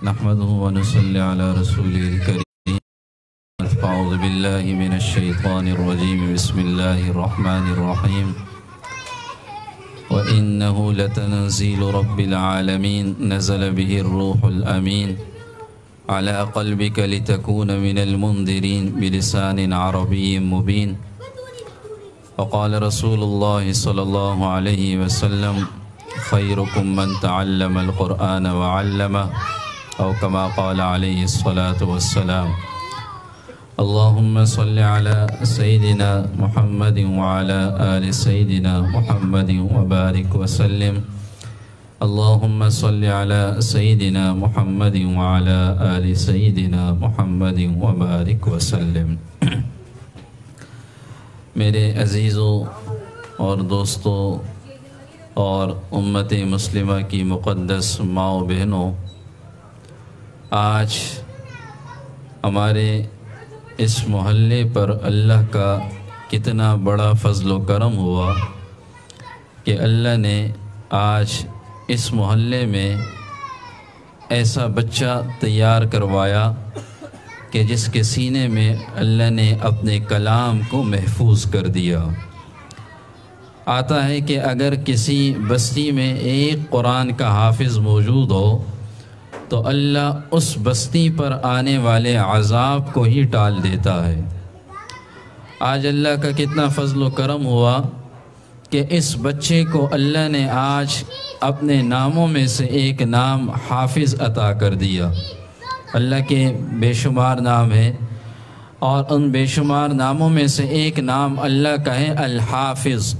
نحمده ونصلي على رسوله الكريم. أعوذ بالله من الشيطان الرجيم. بسم الله الرحمن الرحيم. وإنه لتنزيل رب العالمين نزل به الروح الأمين على قلبك لتكون من المنذرين بلسان عربي مبين. وقال رسول الله صلى الله عليه وسلم خيركم من تعلم القرآن وعلمه أو كما قال عليه الصلاة والسلام. اللهم صل على سيدنا محمد وعلى آل سيدنا محمد وبارك وسلم. اللهم صل على سيدنا محمد وعلى آل سيدنا محمد وبارك وسلم. میرے عزیزوں اور دوستوں اور امت مسلمہ کی مقدس ماں و بہنوں، آج ہمارے اس محلے پر اللہ کا کتنا بڑا فضل و کرم ہوا کہ اللہ نے آج اس محلے میں ایسا بچہ تیار کروایا کہ جس کے سینے میں اللہ نے اپنے کلام کو محفوظ کر دیا۔ آتا ہے کہ اگر کسی بستی میں ایک قرآن کا حافظ موجود ہو تو اللہ اس بستی پر آنے والے عذاب کو ہی ٹال دیتا ہے۔ آج اللہ کا کتنا فضل و کرم ہوا کہ اس بچے کو اللہ نے آج اپنے ناموں میں سے ایک نام حافظ عطا کر دیا۔ اللہ کے بے شمار نام ہیں اور ان بے شمار ناموں میں سے ایک نام اللہ کا ہے الحافظ۔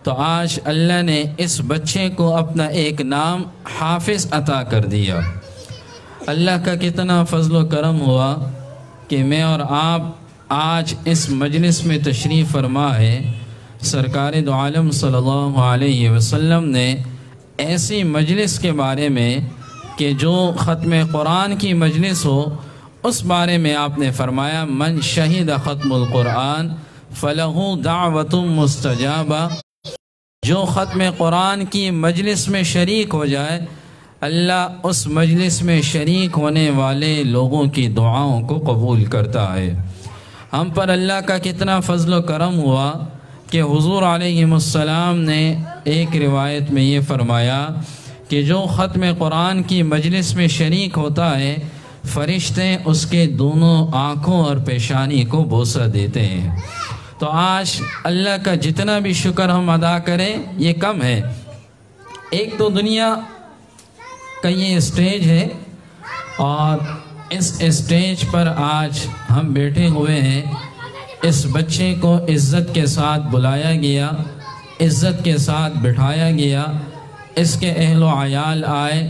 تو آج اللہ نے اس بچے کو اپنا ایک نام حافظ عطا کر دیا۔ اللہ کا کتنا فضل و کرم ہوا کہ میں اور آپ آج اس مجلس میں تشریف فرما ہے۔ سرکار دو عالم صلی اللہ علیہ وسلم نے ایسی مجلس کے بارے میں کہ جو ختم قرآن کی مجلس ہو، اس بارے میں آپ نے فرمایا من شہد ختم القرآن فلہ دعوت مستجابہ۔ جو ختم قرآن کی مجلس میں شریک ہو جائے، اللہ اس مجلس میں شریک ہونے والے لوگوں کی دعاؤں کو قبول کرتا ہے۔ ہم پر اللہ کا کتنا فضل و کرم ہوا کہ حضور علیہ السلام نے ایک روایت میں یہ فرمایا کہ جو ختم قرآن کی مجلس میں شریک ہوتا ہے، فرشتے اس کے دونوں آنکھوں اور پیشانی کو بوسہ دیتے ہیں۔ تو آج اللہ کا جتنا بھی شکر ہم ادا کریں یہ کم ہے۔ ایک تو دنیا کا یہ اسٹیج ہے اور اس اسٹیج پر آج ہم بیٹھے ہوئے ہیں۔ اس بچے کو عزت کے ساتھ بلایا گیا، عزت کے ساتھ بٹھایا گیا، اس کے اہل و عیال آئے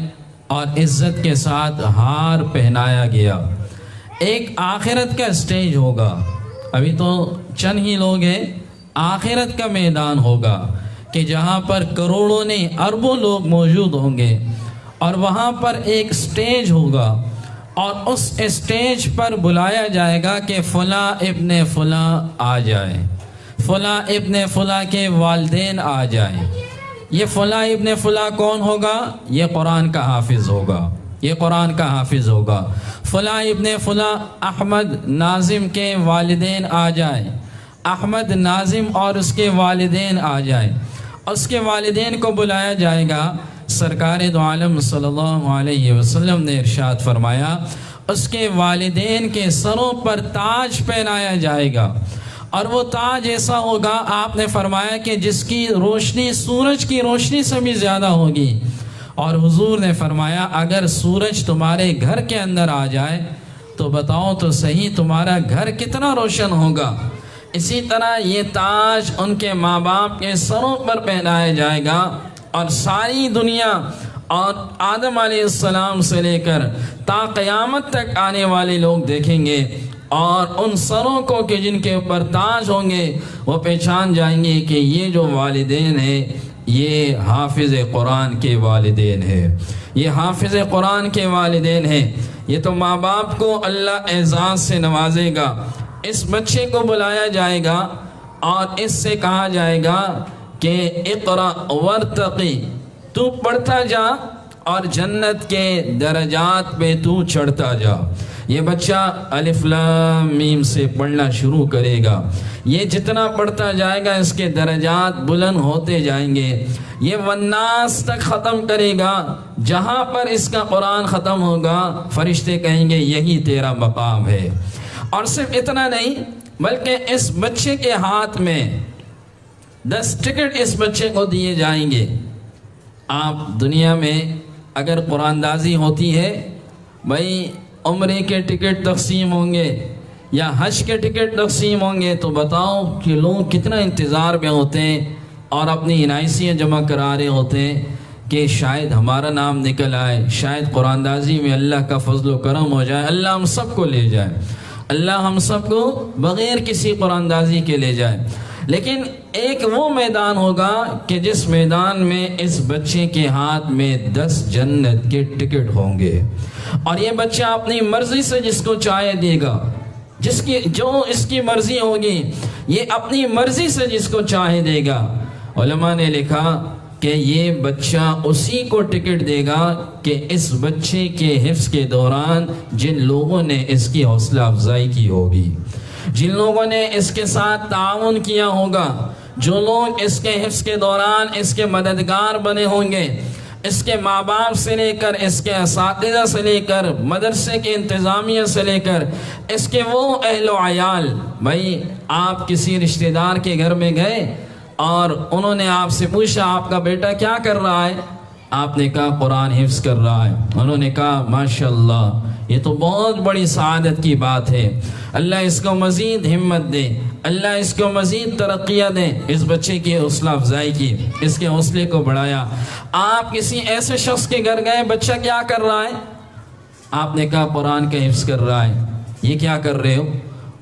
اور عزت کے ساتھ ہار پہنایا گیا۔ ایک آخرت کا اسٹیج ہوگا، ابھی تو چند ہی لوگ ہیں، آخرت کا میدان ہوگا کہ جہاں پر کروڑوں نہیں اربوں لوگ موجود ہوں گے، اور وہاں پر ایک سٹیج ہوگا اور اس اسٹیج پر بلایا جائے گا کہ فلاں ابن فلاں آ جائے، فلاں ابن فلاں کے والدین آ جائیں۔ یہ فلاں ابن فلاں کون ہوگا؟ یہ قرآن کا حافظ ہوگا، یہ قرآن کا حافظ ہوگا۔ فلاں ابن فلاں احمد ناظم کے والدین آ جائیں، احمد ناظم اور اس کے والدین آ جائیں۔ اس کے والدین کو بلایا جائے گا۔ سرکار دو عالم صلی اللہ علیہ وسلم نے ارشاد فرمایا اس کے والدین کے سروں پر تاج پہنایا جائے گا، اور وہ تاج ایسا ہوگا، آپ نے فرمایا کہ جس کی روشنی سورج کی روشنی سے بھی زیادہ ہوگی۔ اور حضور نے فرمایا اگر سورج تمہارے گھر کے اندر آ جائے تو بتاؤ تو صحیح تمہارا گھر کتنا روشن ہوگا۔ اسی طرح یہ تاج ان کے ماں باپ کے سروں پر پہنایا جائے گا، اور ساری دنیا اور آدم علیہ السلام سے لے کر تا قیامت تک آنے والے لوگ دیکھیں گے، اور ان سروں کو کہ جن کے اوپر تاج ہوں گے وہ پہچان جائیں گے کہ یہ جو والدین ہیں یہ حافظ قرآن کے والدین ہیں، یہ حافظ قرآن کے والدین ہیں۔ یہ تو ماں باپ کو اللہ اعزاز سے نوازے گا۔ اس بچے کو بلایا جائے گا اور اس سے کہا جائے گا کہ اقرأ ورتقی، تو پڑھتا جا اور جنت کے درجات پہ تو چڑھتا جا۔ یہ بچہ الف لام میم سے پڑھنا شروع کرے گا، یہ جتنا پڑھتا جائے گا اس کے درجات بلند ہوتے جائیں گے۔ یہ والناس تک ختم کرے گا، جہاں پر اس کا قرآن ختم ہوگا فرشتے کہیں گے یہی تیرا مقام ہے۔ اور صرف اتنا نہیں بلکہ اس بچے کے ہاتھ میں 10 ٹکٹ اس بچے کو دیے جائیں گے۔ آپ دنیا میں اگر قرآن دازی ہوتی ہے، بھائی عمرے کے ٹکٹ تقسیم ہوں گے یا حج کے ٹکٹ تقسیم ہوں گے تو بتاؤ کہ لوگ کتنا انتظار میں ہوتے ہیں اور اپنی NIC جمع کرا رہے ہوتے ہیں کہ شاید ہمارا نام نکل آئے، شاید قرآن دازی میں اللہ کا فضل و کرم ہو جائے، اللہ ہم سب کو لے جائے، اللہ ہم سب کو بغیر کسی قرآن دازی کے لے جائے۔ لیکن ایک وہ میدان ہوگا کہ جس میدان میں اس بچے کے ہاتھ میں 10 جنت کے ٹکٹ ہوں گے، اور یہ بچہ اپنی مرضی سے جس کو چاہے دے گا، جو اس کی مرضی ہوگی یہ اپنی مرضی سے جس کو چاہے دے گا۔ علماء نے لکھا کہ یہ بچہ اسی کو ٹکٹ دے گا کہ اس بچے کے حفظ کے دوران جن لوگوں نے اس کی حوصلہ افزائی کی ہوگی، جن لوگوں نے اس کے ساتھ تعاون کیا ہوگا، جو لوگ اس کے حفظ کے دوران اس کے مددگار بنے ہوں گے، اس کے ماں باپ سے لے کر، اس کے اساتذہ سے لے کر، مدرسے کے انتظامیہ سے لے کر، اس کے وہ اہل و عیال۔ بھائی آپ کسی رشتہ دار کے گھر میں گئے اور انہوں نے آپ سے پوچھا آپ کا بیٹا کیا کر رہا ہے؟ آپ نے کہا قرآن حفظ کر رہا ہے۔ انہوں نے کہا ماشاءاللہ یہ تو بہت بڑی سعادت کی بات ہے، اللہ اس کو مزید ہمت دے، اللہ اس کو مزید ترقیہ دے۔ اس بچے کی حوصلہ افزائی کی، اس کے حوصلے کو بڑھایا۔ آپ کسی ایسے شخص کے گھر گئے، بچہ کیا کر رہا ہے؟ آپ نے کہا قرآن کا حفظ کر رہا ہے۔ یہ کیا کر رہے ہو؟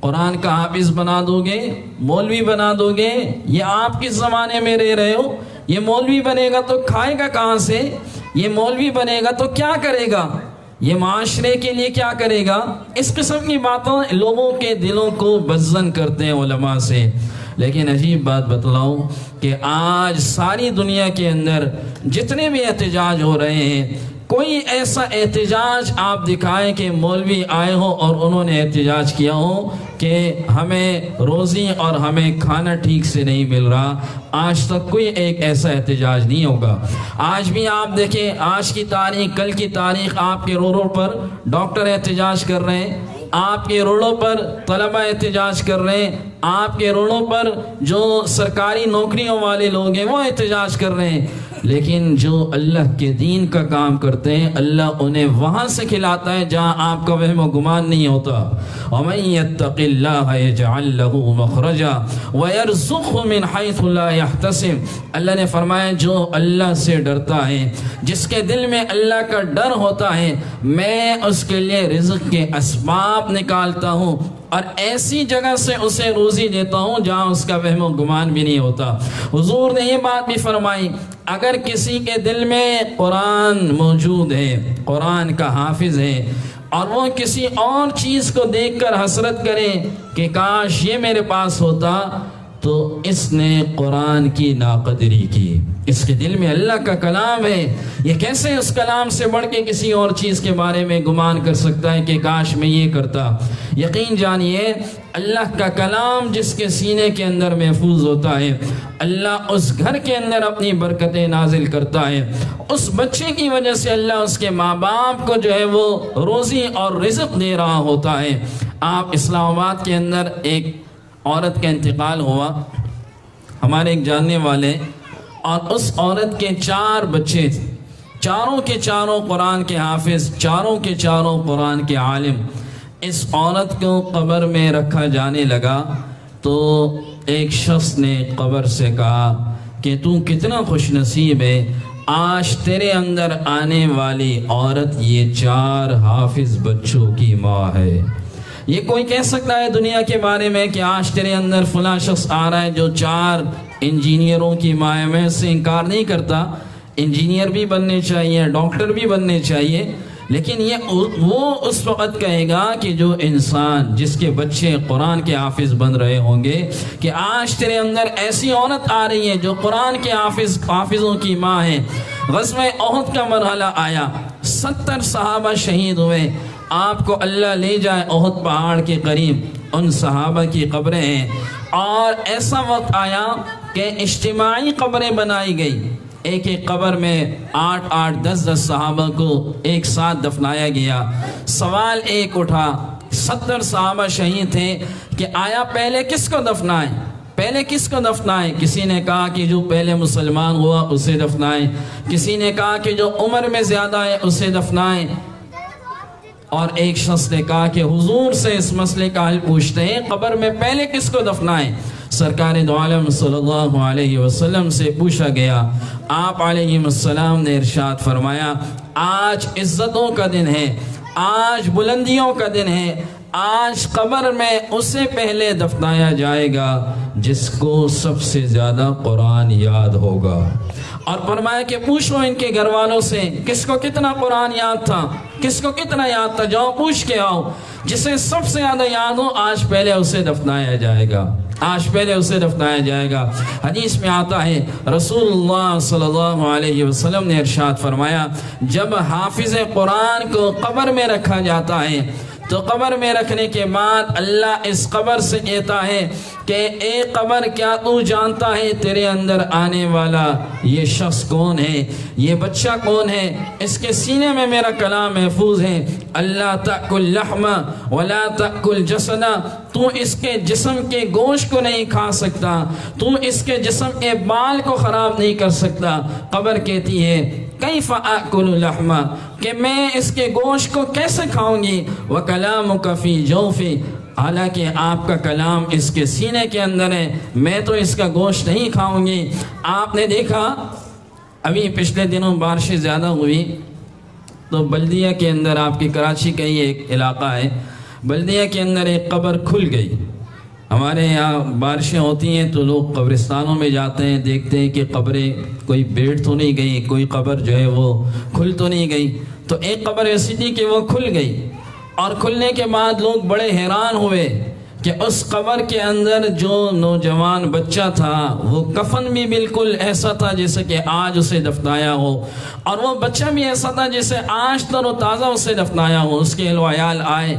قرآن کا حافظ بنا دو گے، مولوی بنا دو گے؟ یہ آپ کس زمانے میں رہ رہے ہو؟ یہ مولوی بنے گا تو کھائے گا کہاں سے؟ یہ مولوی بنے گا تو کیا کرے گا؟ یہ معاشرے کے لیے کیا کرے گا؟ اس قسم کی باتوں لوگوں کے دلوں کو بدزن کرتے ہیں علماء سے۔ لیکن عجیب بات بتلاؤں کہ آج ساری دنیا کے اندر جتنے بھی احتجاج ہو رہے ہیں، کوئی ایسا احتجاج آپ دکھائیں کہ مولوی آئے ہو اور انہوں نے احتجاج کیا ہو کہ ہمیں روزی اور ہمیں کھانا ٹھیک سے نہیں مل رہا، آج تک کوئی ایک ایسا احتجاج نہیں ہوگا۔ آج بھی آپ دیکھیں، آج کی تاریخ، کل کی تاریخ، آپ کے روڈوں پر ڈاکٹر احتجاج کر رہے ہیں، آپ کے روڈوں پر طلبہ احتجاج کر رہے ہیں، آپ کے روڈوں پر جو سرکاری نوکریوں والے لوگ ہیں وہ احتجاج کر رہے ہیں۔ لیکن جو اللہ کے دین کا کام کرتے ہیں اللہ انہیں وہاں سے کھلاتا ہے جہاں آپ کا وہم و گمان نہیں ہوتا۔ وَمَن يَتَّقِ اللَّهَ يَجْعَلْ لَهُ مَخْرَجًا وَيَرْزُقْهُ مِنْ حَيْثُ لَا يَحْتَسِبُ۔ اللہ نے فرمایا جو اللہ سے ڈرتا ہے، جس کے دل میں اللہ کا ڈر ہوتا ہے، میں اس کے لیے رزق کے اسباب نکالتا ہوں اور ایسی جگہ سے اسے روزی دیتا ہوں جہاں اس کا وہم و گمان بھی نہیں ہوتا۔ حضور نے یہ بات بھی فرمائی، اگر کسی کے دل میں قرآن موجود ہے، قرآن کا حافظ ہے، اور وہ کسی اور چیز کو دیکھ کر حسرت کرے کہ کاش یہ میرے پاس ہوتا، تو اس نے قرآن کی ناقدری کی۔ اس کے دل میں اللہ کا کلام ہے، یہ کیسے اس کلام سے بڑھ کے کسی اور چیز کے بارے میں گمان کر سکتا ہے کہ کاش میں یہ کرتا؟ یقین جانیے اللہ کا کلام جس کے سینے کے اندر محفوظ ہوتا ہے، اللہ اس گھر کے اندر اپنی برکتیں نازل کرتا ہے۔ اس بچے کی وجہ سے اللہ اس کے ماں باپ کو جو ہے وہ روزی اور رزق دے رہا ہوتا ہے۔ آپ اسلام آباد کے اندر ایک عورت کا انتقال ہوا، ہمارے ایک جاننے والے، اور اس عورت کے 4 بچے تھے، چاروں کے چاروں قرآن کے حافظ، چاروں کے چاروں قرآن کے عالم۔ اس عورت کو قبر میں رکھا جانے لگا تو ایک شخص نے قبر سے کہا کہ تو کتنا خوش نصیب ہے، آج تیرے اندر آنے والی عورت یہ 4 حافظ بچوں کی ماں ہے۔ یہ کوئی کہہ سکتا ہے دنیا کے بارے میں کہ آج تیرے اندر فلاں شخص آ رہا ہے جو 4 انجینئروں کی ماں ہے؟ میں اس سے انکار نہیں کرتا، انجینئر بھی بننے چاہیے، ڈاکٹر بھی بننے چاہیے، لیکن یہ وہ اس وقت کہے گا کہ جو انسان جس کے بچے قرآن کے حافظ بن رہے ہوں گے کہ آج تیرے اندر ایسی عورت آ رہی ہے جو قرآن کے حافظوں کی ماں ہے۔ غزوہ احد کا مرحلہ آیا، 70 صحابہ شہید ہوئے، آپ کو اللہ لے جائے احد پہاڑ کے قریب، ان صحابہ کی قبریں ہیں، اور ایسا وقت آیا کہ اجتماعی قبریں بنائی گئی، ایک ایک قبر میں 8 10 صحابہ کو ایک ساتھ دفنایا گیا۔ سوال ایک اٹھا، 70 صحابہ شہید تھے کہ آیا پہلے کس کو دفنائیں؟ پہلے کس کو دفنائیں؟ کسی نے کہا کہ جو پہلے مسلمان ہوا اسے دفنائیں، کسی نے کہا کہ جو عمر میں زیادہ ہے اسے دفنائیں، اور ایک شخص نے کہا کہ حضور سے اس مسئلے کا حل پوچھتے ہیں، قبر میں پہلے کس کو دفنائیں؟ سرکار دو عالم صلی اللہ علیہ وسلم سے پوچھا گیا، آپ علیہ السلام نے ارشاد فرمایا، آج عزتوں کا دن ہے، آج بلندیوں کا دن ہے، آج قبر میں اسے پہلے دفنایا جائے گا جس کو سب سے زیادہ قرآن یاد ہوگا۔ اور فرمایا کہ پوچھو ان کے گھر والوں سے کس کو کتنا قرآن یاد تھا، کس کو کتنا یاد تھا، جاؤ پوچھ کے آؤ، جسے سب سے زیادہ یاد ہو آج پہلے اسے دفنایا جائے گا، آج پہلے اسے دفنایا جائے گا۔ حدیث میں آتا ہے رسول اللہ صلی اللہ علیہ وسلم نے ارشاد فرمایا، جب حافظ قرآن کو قبر میں رکھا جاتا ہے تو قبر میں رکھنے کے بعد اللہ اس قبر سے کہتا ہے کہ اے قبر کیا تو جانتا ہے تیرے اندر آنے والا یہ شخص کون ہے، یہ بچہ کون ہے؟ اس کے سینے میں میرا کلام محفوظ ہے، اللہ تأکل لحم ولا تأکل جسدا، تو اس کے جسم کے گوشت کو نہیں کھا سکتا، تو اس کے جسم کے بال کو خراب نہیں کر سکتا۔ قبر کہتی ہے کیف آکل لحم، کہ میں اس کے گوشت کو کیسے کھاؤں گی، وکلامک فی جوفی، حالانکہ آپ کا کلام اس کے سینے کے اندر ہے، میں تو اس کا گوشت نہیں کھاؤں گی۔ آپ نے دیکھا ابھی پچھلے دنوں بارشیں زیادہ ہوئی تو بلدیہ کے اندر، آپ کی کراچی کا ہی ایک علاقہ ہے، بلدیہ کے اندر ایک قبر کھل گئی۔ ہمارے یہاں بارشیں ہوتی ہیں تو لوگ قبرستانوں میں جاتے ہیں، دیکھتے ہیں کہ قبریں کوئی بیٹھ تو نہیں گئی، کوئی قبر جو ہے وہ کھل تو نہیں گئی، تو ایک قبر ایسی تھی کہ وہ کھل گئی، اور کھلنے کے بعد لوگ بڑے حیران ہوئے کہ اس قبر کے اندر جو نوجوان بچہ تھا وہ کفن بھی بالکل ایسا تھا جیسے کہ آج اسے دفنایا ہو، اور وہ بچہ بھی ایسا تھا جیسے آج تر و تازہ اسے دفنایا ہو۔ اس کے اہل و عیال آئے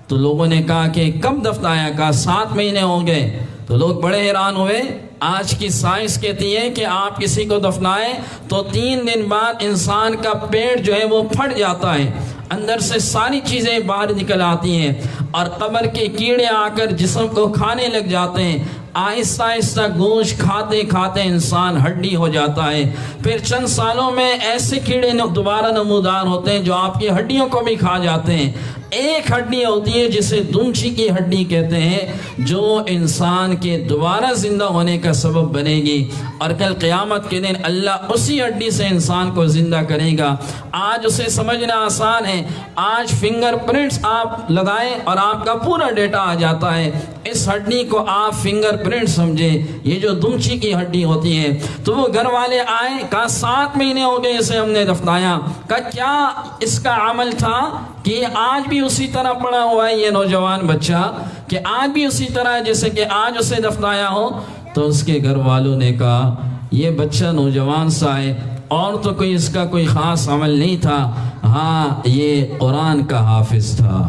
تو لوگوں نے کہا کہ کب دفنایا؟ کہا 7 مہینے ہو گئے۔ تو لوگ بڑے حیران ہوئے۔ آج کی سائنس کہتی ہے کہ آپ کسی کو دفنائیں تو 3 دن بعد انسان کا پیٹ جو ہے وہ پھٹ جاتا ہے، اندر سے ساری چیزیں باہر نکل آتی ہیں، اور قبر کے کیڑے آ کر جسم کو کھانے لگ جاتے ہیں۔ آہستہ آہستہ گوشت کھاتے کھاتے انسان ہڈی ہو جاتا ہے، پھر چند سالوں میں ایسے کیڑے دوبارہ نمودار ہوتے ہیں جو آپ کی ہڈیوں کو بھی کھا جاتے ہیں۔ ایک ہڈی ہوتی ہے جسے دمچی کی ہڈی کہتے ہیں، جو انسان کے دوبارہ زندہ ہونے کا سبب بنے گی، اور کل قیامت کے دن اللہ اسی ہڈی سے انسان کو زندہ کرے گا۔ آج اسے سمجھنا آسان ہے، آج فنگر پرنٹس آپ لگائیں اور آپ کا پورا ڈیٹا آ جاتا ہے۔ اس ہڈی کو آپ فنگر پرنٹ سمجھیں، یہ جو دمچی کی ہڈی ہوتی ہے۔ تو وہ گھر والے آئے، کہا 7 مہینے ہو گئے اسے ہم نے دفنایا۔ کہا کیا اس کا عمل تھا کہ آج بھی اسی طرح پڑا ہوا ہے یہ نوجوان بچہ، کہ آج بھی اسی طرح جیسے کہ آج اسے دفنایا ہو؟ تو اس کے گھر والوں نے کہا یہ بچہ نوجوان سا ہے، اور تو کوئی اس کا کوئی خاص عمل نہیں تھا، ہاں یہ قرآن کا حافظ تھا،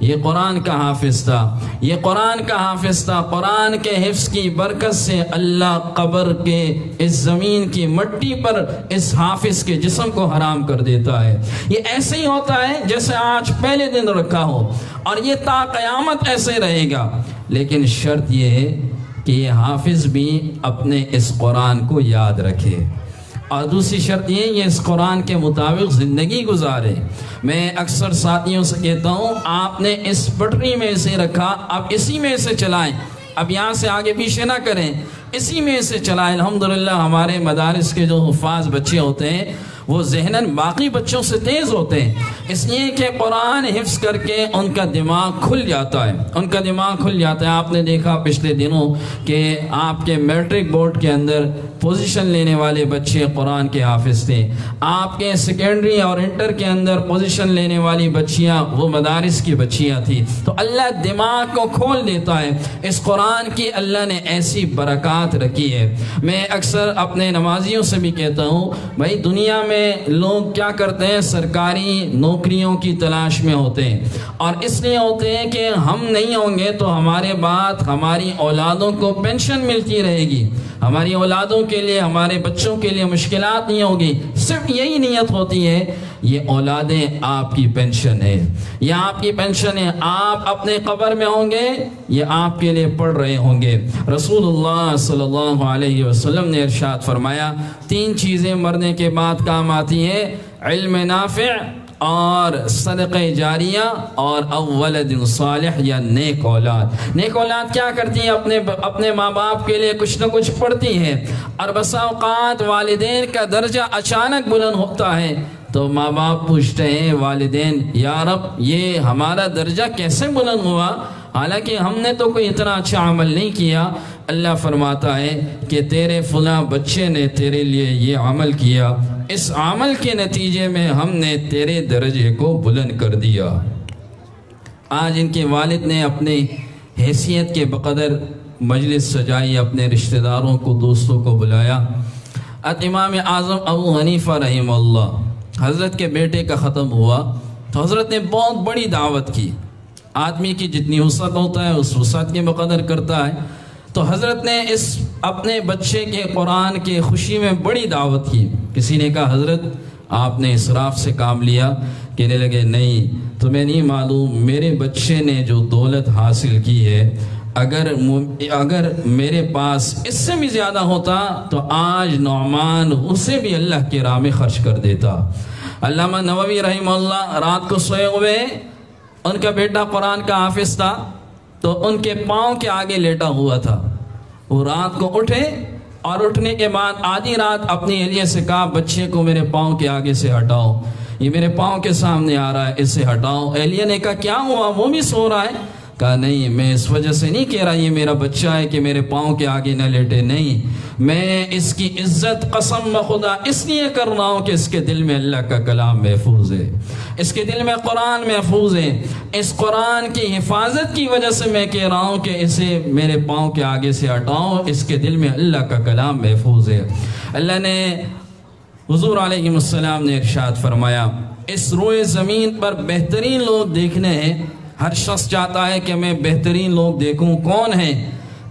یہ قرآن کا حافظ تھا، یہ قرآن کا حافظ تھا۔ قرآن کے حفظ کی برکت سے اللہ قبر کے اس زمین کی مٹی پر اس حافظ کے جسم کو حرام کر دیتا ہے۔ یہ ایسے ہی ہوتا ہے جیسے آج پہلے دن رکھا ہو، اور یہ تا قیامت ایسے رہے گا، لیکن شرط یہ ہے کہ یہ حافظ بھی اپنے اس قرآن کو یاد رکھے، اور دوسری شرط یہ اس قرآن کے مطابق زندگی گزارے۔ میں اکثر ساتھیوں سے کہتا ہوں آپ نے اس پٹری میں اسے رکھا، اب اسی میں سے چلائیں، اب یہاں سے آگے پیچھے نہ کریں، اسی میں سے چلائیں۔ الحمدللہ ہمارے مدارس کے جو حفاظ بچے ہوتے ہیں وہ ذہناً باقی بچوں سے تیز ہوتے ہیں، اس لیے کہ قرآن حفظ کر کے ان کا دماغ کھل جاتا ہے، ان کا دماغ کھل جاتا ہے۔ آپ نے دیکھا پچھلے دنوں کہ آپ کے میٹرک بورڈ کے اندر پوزیشن لینے والے بچے قرآن کے حافظ تھے، آپ کے سیکنڈری اور انٹر کے اندر پوزیشن لینے والی بچیاں وہ مدارس کی بچیاں تھیں۔ تو اللہ دماغ کو کھول دیتا ہے۔ اس قرآن کی اللہ نے ایسی برکات رکھی ہے۔ میں اکثر اپنے نمازیوں سے بھی کہتا ہوں، بھائی دنیا میں لوگ کیا کرتے ہیں، سرکاری نوکریوں کی تلاش میں ہوتے ہیں، اور اس لیے ہوتے ہیں کہ ہم نہیں ہوں گے تو ہمارے بعد ہماری اولادوں کو پینشن ملتی رہے گی، ہماری اولادوں کے لیے، ہمارے بچوں کے لیے مشکلات نہیں ہوگی۔ صرف یہی نیت ہوتی ہے، یہ اولادیں آپ کی پینشن ہے، یہ آپ کی پینشن ہے۔ آپ اپنے قبر میں ہوں گے، یہ آپ کے لیے پڑھ رہے ہوں گے۔ رسول اللہ صلی اللہ علیہ وسلم نے ارشاد فرمایا، 3 چیزیں مرنے کے بعد کام آتی ہیں، علم نافع اور صدقہ جاریہ اور ولد صالح یا نیک اولاد۔ نیک اولاد کیا کرتی ہے، اپنے ماں باپ کے لیے کچھ نہ کچھ پڑھتی ہے، اور بسا اوقات والدین کا درجہ اچانک بلند ہوتا ہے تو ماں باپ پوچھتے ہیں والدین، یا رب یہ ہمارا درجہ کیسے بلند ہوا، حالانکہ ہم نے تو کوئی اتنا اچھا عمل نہیں کیا۔ اللہ فرماتا ہے کہ تیرے فلاں بچے نے تیرے لیے یہ عمل کیا، اس عمل کے نتیجے میں ہم نے تیرے درجے کو بلند کر دیا۔ آج ان کے والد نے اپنی حیثیت کے بقدر مجلس سجائی، اپنے رشتہ داروں کو، دوستوں کو بلایا۔ امام اعظم ابو حنیفہ رحمہ اللہ حضرت کے بیٹے کا ختم ہوا تو حضرت نے بہت بڑی دعوت کی۔ آدمی کی جتنی وسعت ہوتا ہے اس وسعت کے بقدر کرتا ہے، تو حضرت نے اس اپنے بچے کے قرآن کے خوشی میں بڑی دعوت کی۔ کسی نے کہا حضرت آپ نے اسراف سے کام لیا، کہنے لگے نہیں، تمہیں نہیں معلوم میرے بچے نے جو دولت حاصل کی ہے، اگر میرے پاس اس سے بھی زیادہ ہوتا تو آج نعمان اسے بھی اللہ کے راہ میں خرچ کر دیتا۔ علامہ نووی رحمہ اللہ رات کو سوئے ہوئے، ان کا بیٹا قرآن کا حافظ تھا تو ان کے پاؤں کے آگے لیٹا ہوا تھا۔ وہ رات کو اٹھے اور اٹھنے کے بعد آدھی رات اپنی اہلیہ سے کہا بچے کو میرے پاؤں کے آگے سے ہٹاؤ، یہ میرے پاؤں کے سامنے آ رہا ہے، اسے ہٹاؤ۔ اہلیہ نے کہا کیا ہوا، وہ بھی سو رہا ہے؟ کہا نہیں، میں اس وجہ سے نہیں کہہ رہا یہ میرا بچہ ہے کہ میرے پاؤں کے آگے نہ لیٹے، نہیں، میں اس کی عزت قسم بخدا اس لیے کر رہا ہوں کہ اس کے دل میں اللہ کا کلام محفوظ ہے، اس کے دل میں قرآن محفوظ ہے، اس قرآن کی حفاظت کی وجہ سے میں کہہ رہا ہوں کہ اسے میرے پاؤں کے آگے سے ہٹاؤ، اس کے دل میں اللہ کا کلام محفوظ ہے۔ اللہ نے، حضور علیہ السلام نے ارشاد فرمایا، اس روئے زمین پر بہترین لوگ دیکھنے ہیں، ہر شخص چاہتا ہے کہ میں بہترین لوگ دیکھوں، کون ہیں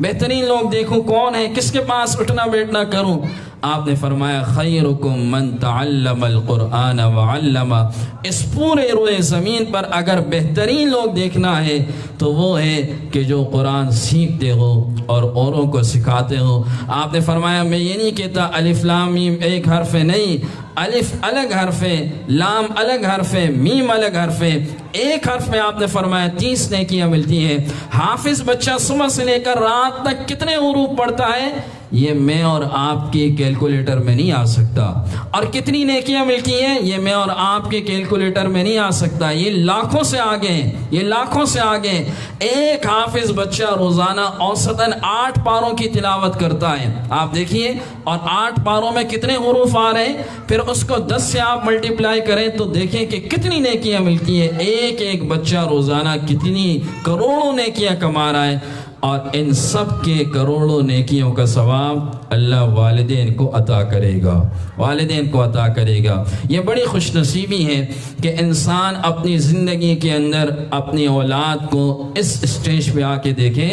بہترین لوگ دیکھوں، کون ہیں، کس کے پاس اٹھنا بیٹھنا کروں؟ آپ نے فرمایا خیرکم من تعلم القرآن وعلمہ۔ اس پورے روئے زمین پر اگر بہترین لوگ دیکھنا ہے تو وہ ہے کہ جو قرآن سیکھتے ہو اور اوروں کو سکھاتے ہو۔ آپ نے فرمایا میں یہ نہیں کہتا الف لام میم ایک حرف ہے، نہیں، الف الگ حرف ہے، لام الگ حرف ہے، میم الگ حرف ہے، ایک حرف میں آپ نے فرمایا 30 نیکیاں ملتی ہیں۔ حافظ بچہ صبح سے لے کر رات تک کتنے حروف پڑھتا ہے، یہ میں اور آپ کی کیلکولیٹر میں نہیں آ سکتا، اور کتنی نیکیاں ملتی ہیں یہ میں اور آپ کے کیلکولیٹر میں نہیں آ سکتا، یہ لاکھوں سے آگے ہیں، یہ لاکھوں سے آگے ہیں۔ ایک حافظ بچہ روزانہ اوسطاً 8 پاروں کی تلاوت کرتا ہے، آپ دیکھیے، اور 8 پاروں میں کتنے حروف آ رہے ہیں، پھر اس کو 10 سے آپ ملٹیپلائی کریں تو دیکھیں کہ کتنی نیکیاں ملتی ہیں۔ ایک بچہ روزانہ کتنی کروڑوں نیکیاں کما رہا ہے، اور ان سب کے کروڑوں نیکیوں کا ثواب اللہ والدین کو عطا کرے گا، والدین کو عطا کرے گا۔ یہ بڑی خوش نصیبی ہے کہ انسان اپنی زندگی کے اندر اپنی اولاد کو اس اسٹیج پہ آ کے دیکھے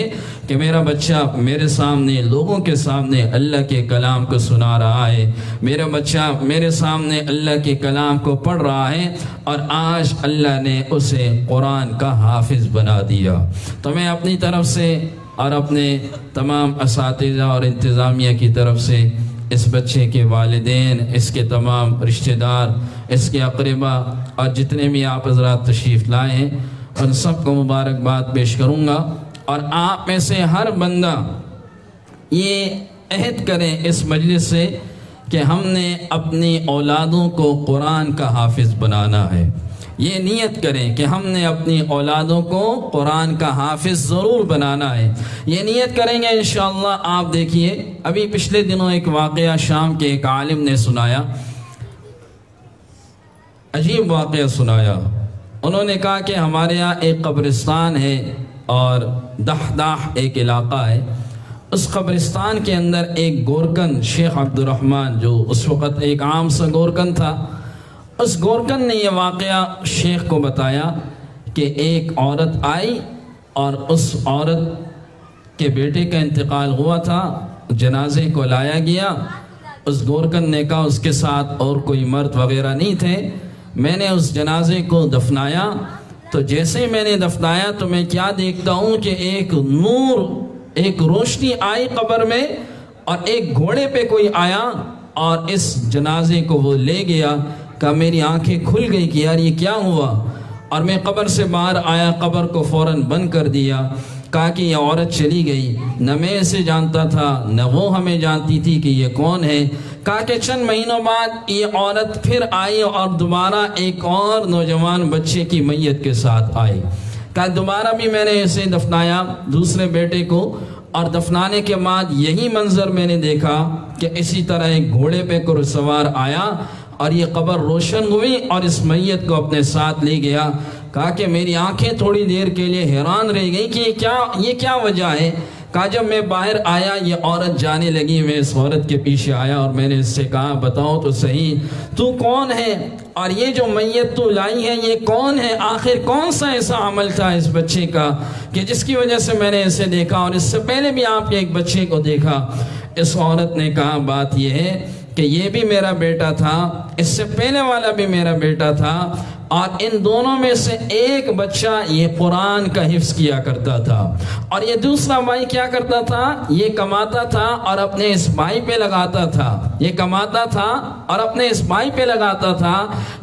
کہ میرا بچہ میرے سامنے، لوگوں کے سامنے اللہ کے کلام کو سنا رہا ہے، میرا بچہ میرے سامنے اللہ کے کلام کو پڑھ رہا ہے، اور آج اللہ نے اسے قرآن کا حافظ بنا دیا۔ تو میں اپنی طرف سے اور اپنے تمام اساتذہ اور انتظامیہ کی طرف سے اس بچے کے والدین، اس کے تمام رشتہ دار، اس کے اقربا اور جتنے بھی آپ حضرات تشریف لائے ہیں ان سب کو مبارکباد پیش کروں گا، اور آپ میں سے ہر بندہ یہ عہد کرے اس مجلس سے کہ ہم نے اپنی اولادوں کو قرآن کا حافظ بنانا ہے۔ یہ نیت کریں کہ ہم نے اپنی اولادوں کو قرآن کا حافظ ضرور بنانا ہے. یہ نیت کریں گے انشاءاللہ. آپ دیکھیے ابھی پچھلے دنوں ایک واقعہ شام کے ایک عالم نے سنایا، عجیب واقعہ سنایا. انہوں نے کہا کہ ہمارے یہاں ایک قبرستان ہے اور دہداہ ایک علاقہ ہے. اس قبرستان کے اندر ایک گورکن شیخ عبد الرحمن، جو اس وقت ایک عام سا گورکن تھا، اس گورکن نے یہ واقعہ شیخ کو بتایا کہ ایک عورت آئی اور اس عورت کے بیٹے کا انتقال ہوا تھا. جنازے کو لایا گیا. اس گورکن نے کہا اس کے ساتھ اور کوئی مرد وغیرہ نہیں تھے. میں نے اس جنازے کو دفنایا. تو جیسے ہی میں نے دفنایا تو میں کیا دیکھتا ہوں کہ ایک نور، ایک روشنی آئی قبر میں، اور ایک گھوڑے پہ کوئی آیا اور اس جنازے کو وہ لے گیا. کہ میری آنکھیں کھل گئی کہ یار یہ کیا ہوا. اور میں قبر سے باہر آیا، قبر کو فوراً بند کر دیا. کہا کہ یہ عورت چلی گئی، نہ میں اسے جانتا تھا نہ وہ ہمیں جانتی تھی کہ یہ کون ہے. کہا کہ چند مہینوں بعد یہ عورت پھر آئی اور دوبارہ ایک اور نوجوان بچے کی میت کے ساتھ آئی. کہا دوبارہ بھی میں نے اسے دفنایا، دوسرے بیٹے کو، اور دفنانے کے بعد یہی منظر میں نے دیکھا کہ اسی طرح ایک گھوڑے پہ کوئی سوار آیا اور یہ قبر روشن ہوئی اور اس میت کو اپنے ساتھ لے گیا. کہا کہ میری آنکھیں تھوڑی دیر کے لیے حیران رہ گئی کہ یہ کیا وجہ ہے. کہا جب میں باہر آیا یہ عورت جانے لگی، میں اس عورت کے پیچھے آیا اور میں نے اس سے کہا بتاؤ تو صحیح تو کون ہے، اور یہ جو میت تو لائی ہے یہ کون ہے، آخر کون سا ایسا عمل تھا اس بچے کا کہ جس کی وجہ سے میں نے اسے دیکھا، اور اس سے پہلے بھی آپ نے ایک بچے کو دیکھا. اس عورت نے کہا بات یہ ہے کہ یہ بھی میرا بیٹا تھا، اس سے پہلے والا بھی میرا بیٹا تھا، اور ان دونوں میں سے ایک بچہ یہ قرآن کا حفظ کیا کرتا تھا، اور یہ دوسرا بھائی کیا کرتا تھا، یہ کماتا تھا اور اپنے اس بھائی پہ لگاتا تھا. یہ کماتا تھا اور اپنے اس بھائی پہ لگاتا تھا.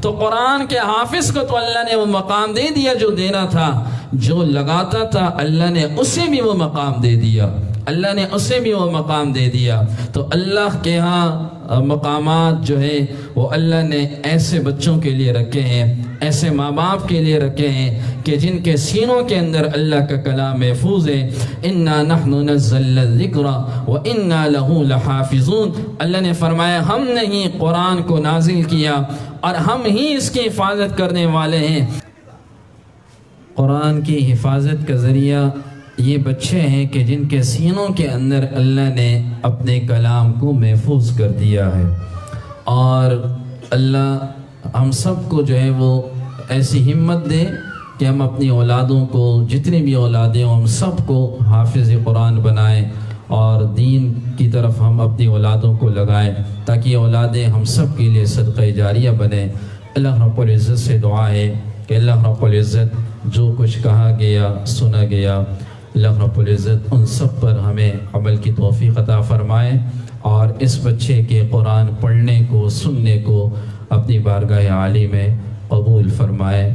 تو قرآن کے حافظ کو تو اللہ نے وہ مقام دے دیا جو دینا تھا، جو لگاتا تھا اللہ نے اسے بھی وہ مقام دے دیا، اللہ نے اسے بھی وہ مقام دے دیا. تو اللہ کے ہاں مقامات جو ہے وہ اللہ نے ایسے بچوں کے لیے رکھے ہیں، ایسے ماں باپ کے لیے رکھے ہیں کہ جن کے سینوں کے اندر اللہ کا کلام محفوظ ہے. اِنَّا نَحْنُ نَزَّلْنَا الذِّكْرَ وَإِنَّا لَهُ لَحَافِظُونَ. اللہ نے فرمایا ہم نے ہی قرآن کو نازل کیا اور ہم ہی اس کی حفاظت کرنے والے ہیں. قرآن کی حفاظت کا ذریعہ یہ بچے ہیں کہ جن کے سینوں کے اندر اللہ نے اپنے کلام کو محفوظ کر دیا ہے. اور اللہ ہم سب کو جو ہے وہ ایسی ہمت دے کہ ہم اپنی اولادوں کو، جتنی بھی اولادیں ہوں، ہم سب کو حافظ قرآن بنائیں اور دین کی طرف ہم اپنی اولادوں کو لگائیں تاکہ اولادیں ہم سب کے لیے صدقہ جاریہ بنیں. اللہ رب العزت سے دعا ہے کہ اللہ رب العزت جو کچھ کہا گیا سنا گیا، اللہ رب العزت ان سب پر ہمیں عمل کی توفیق عطا فرمائے، اور اس بچے کے قرآن پڑھنے کو، سننے کو اپنی بارگاہ عالی میں قبول فرمائے.